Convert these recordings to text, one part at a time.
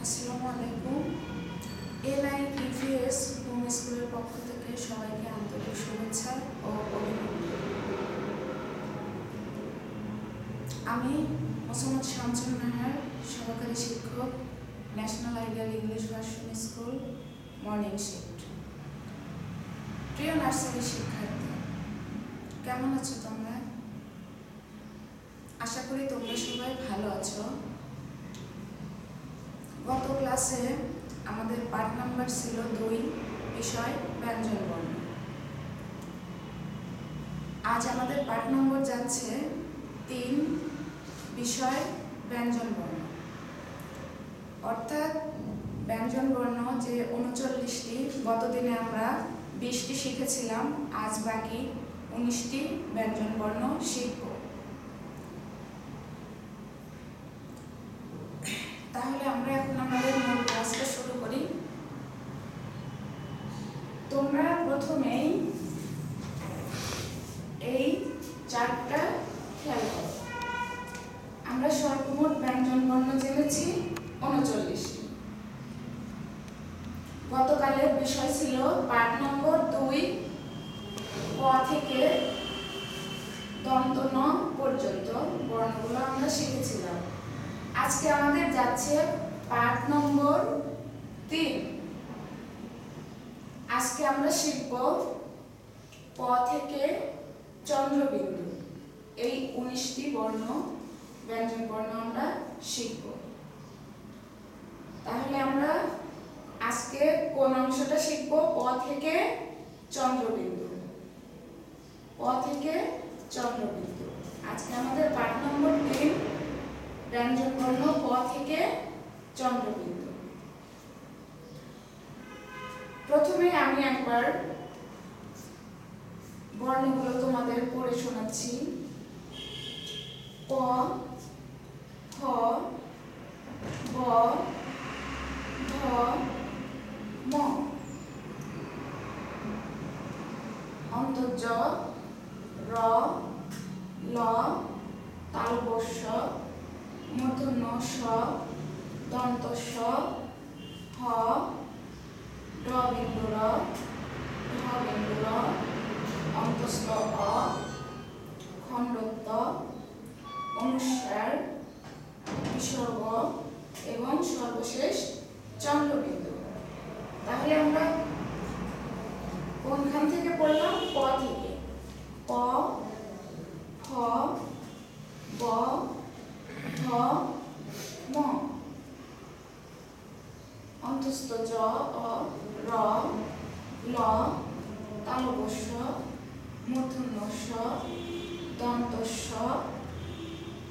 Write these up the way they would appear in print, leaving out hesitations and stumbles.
আসসালামু আলাইকুম। এনআইপিভিএস হোম স্কুলের পক্ষ থেকে সবাইকে আন্তরিক শুভেচ্ছা ও অভিনন্দন। আমি মোসাম্মদ শামসুন নাহার, সহকারী শিক্ষক, national ideal English version school, morning shift. প্রিয় নার্সারি শিক্ষার্থী, কেমন আছো তোমরা? আশা করি তোমরা সবাই ভালো আছো। গত ক্লাসে আমাদের পাঠ নাম্বার ছিল 2, বিষয় ব্যঞ্জনবর্ণ। আজ আমাদের পাঠ নম্বর যাচ্ছে 3, বিষয় ব্যঞ্জনবর্ণ। অর্থাৎ ব্যঞ্জনবর্ণ যে 39টি, গতদিনে আমরা 20টি শিখেছিলাম, আজ বাকি 19টি ব্যঞ্জনবর্ণ শিখব। তাহলে আমরা এখন আমাদের মূল ক্লাসটা শুরু করি। তোমরা প্রথমেই এই চারটা খেয়াল করো। আমরা সর্বমোট ব্যঞ্জনবর্ণ জেনেছি 39টি। গতকালের বিষয় ছিল পাঠ নম্বর 2, ক থেকে দন্ত ন পর্যন্ত বর্ণগুলো আমরা শিখেছিলাম। আজকে আমাদের যাচ্ছে পাঠ নম্বর 3। আজকে আমরা শিখব প থেকে চন্দ্রবিন্দু। এই 19টি বর্ণ ব্যঞ্জন বর্ণ আমরা শিখব। তাহলে আমরা আজকে কোন অংশটা শিখব? প থেকে চন্দ্রবিন্দু। প থেকে চন্দ্রবিন্দু। আজকে আমাদের পাঠ নম্বর 3, ব্যঞ্জনবর্ণ প থেকে চন্দ্রবিন্দু। প্রথমে আমি একবার বর্ণগুলো তোমাদের পড়ে শোনাচ্ছি। প, ফ, ব, ধ, ম। অন্তর্জ, র, ল, তালব্য, মূর্ধন্য ষ, দন্ত স, হ, ড বিন্দু র, ঢ বিন্দু র, অন্তস্থ অ, খণ্ডত্ব, অনুস্বার, বিসর্গ এবং সর্বশেষ চন্দ্রবিন্দু। তাহলে আমরা কোনখান থেকে পড়লাম? প থেকে। প, ফ, ব, ধ, ম। অন্তস্থ জ, অ, র, ল, তালব্য, মূর্ধন্য ষ, দন্ত স,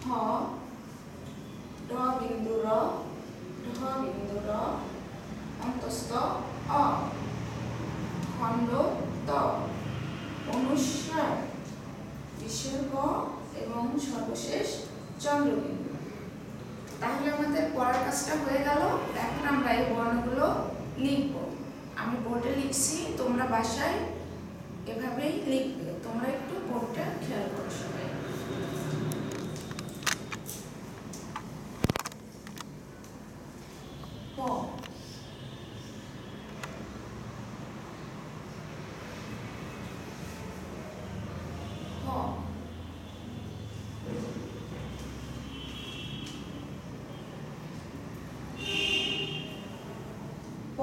হ, ড বিন্দু র, ঢ বিন্দু র, অন্তস্থ অ, খণ্ড ত, অনুস্বার, বিসর্গ এবং সর্বশেষ চন্দ্রবিন্দু। তাহলে আমাদের পড়ার কাজটা হয়ে গেল। এখন আমরা এই বর্ণগুলো লিখব। আমি বোর্ডে লিখছি, তোমরা বাসায় এভাবেই লিখবে। তোমরা একটু বোর্ডটা খেয়াল করো সবাই। প, হ, প,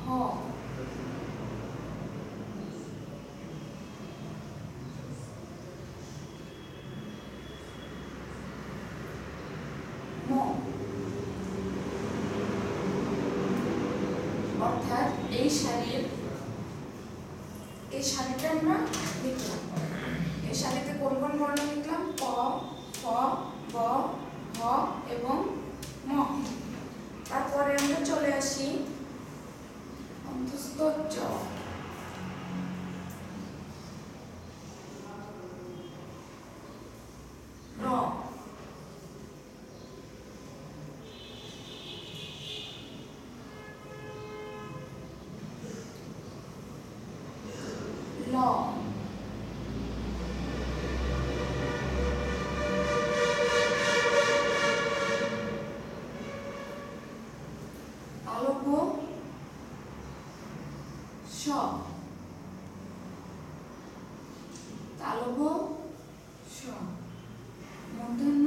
হ, ম। অর্থাৎ এই শাড়িটা আমরা লিখলাম। এই শাড়িতে কোন কোন বর্ণ লিখলাম? প, ফ, ব, ভ এবং ম। তারপরে আমরা চলে আসি অন্তস্থ জ, র, ল, তালব্য স, মূর্ধন্য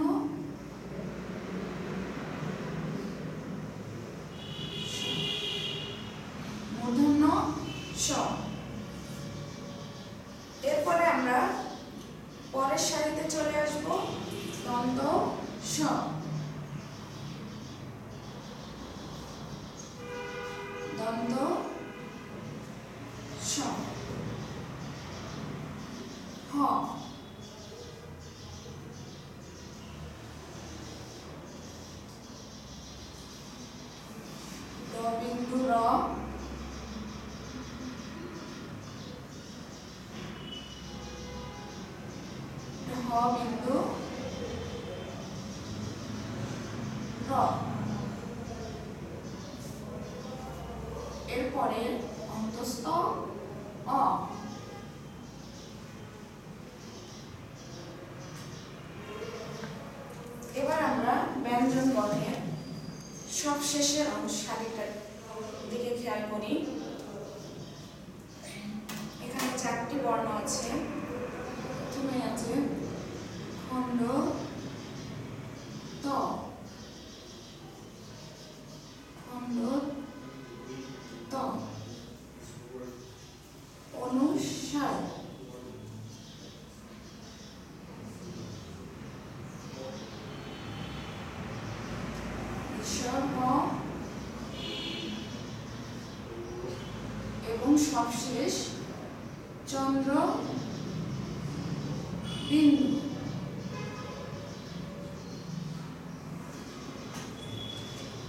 মূর্ধন্য স। এরপরে আমরা পরের সারিতে চলে আসব, দন্ত স, দন্ত স, হ, ড বিন্দু র, হ বিন্দু র। এরপরে অন্তস্থ অ। এবার আমরা ব্যঞ্জন বর্ণের সব শেষের সারিটার দিকে খেয়াল করি। এখানে 4টি বর্ণ আছে। প্রথমে আছে খণ্ড ত, খণ্ড ত, অনুস্বার, বিসর্গ এবং সবশেষ চন্দ্র বিন্দু।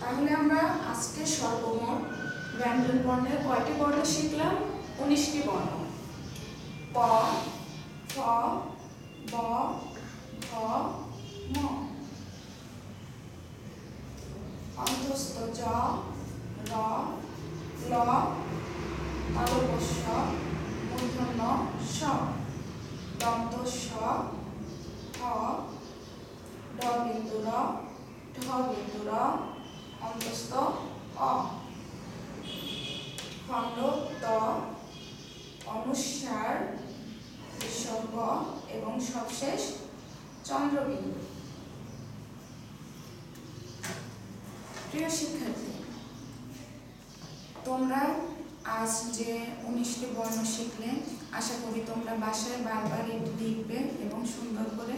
তাহলে আমরা আজকে সর্বমোট ব্যঞ্জন বর্ণের কয়টি বর্ণ শিখলাম? 19টি বর্ণ। প, ফ, ব, ভ, ম। অন্তস্থ জ, র, ল, তালব্য স, মূর্ধন্য স, দন্ত স, হ, ড বিন্দু র, ঢ বিন্দু র, অন্তস্থ অ, খণ্ড ত, অনুস্বার, বিসর্গ এবং সবশেষ চন্দ্রবিন্দু। প্রিয় শিক্ষার্থী, তোমরা আজ যে 19টি বর্ণ শিখলে, আশা করি তোমরা বাসায় বারবার এটি লিখবে এবং সুন্দর করে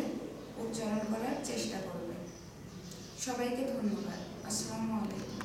উচ্চারণ করার চেষ্টা করবে। সবাইকে ধন্যবাদ। আসসালামু আলাইকুম।